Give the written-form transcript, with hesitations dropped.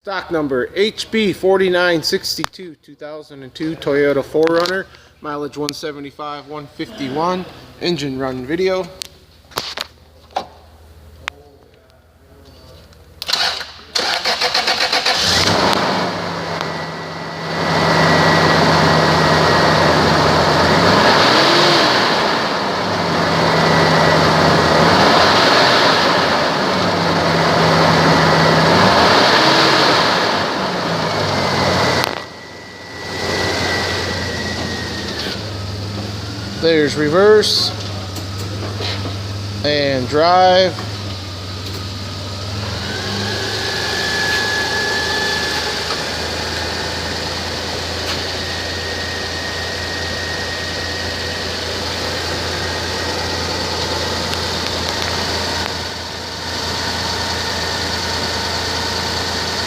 Stock number HB4962 2002 Toyota 4Runner, mileage 175, 151, engine run video. There's reverse and drive.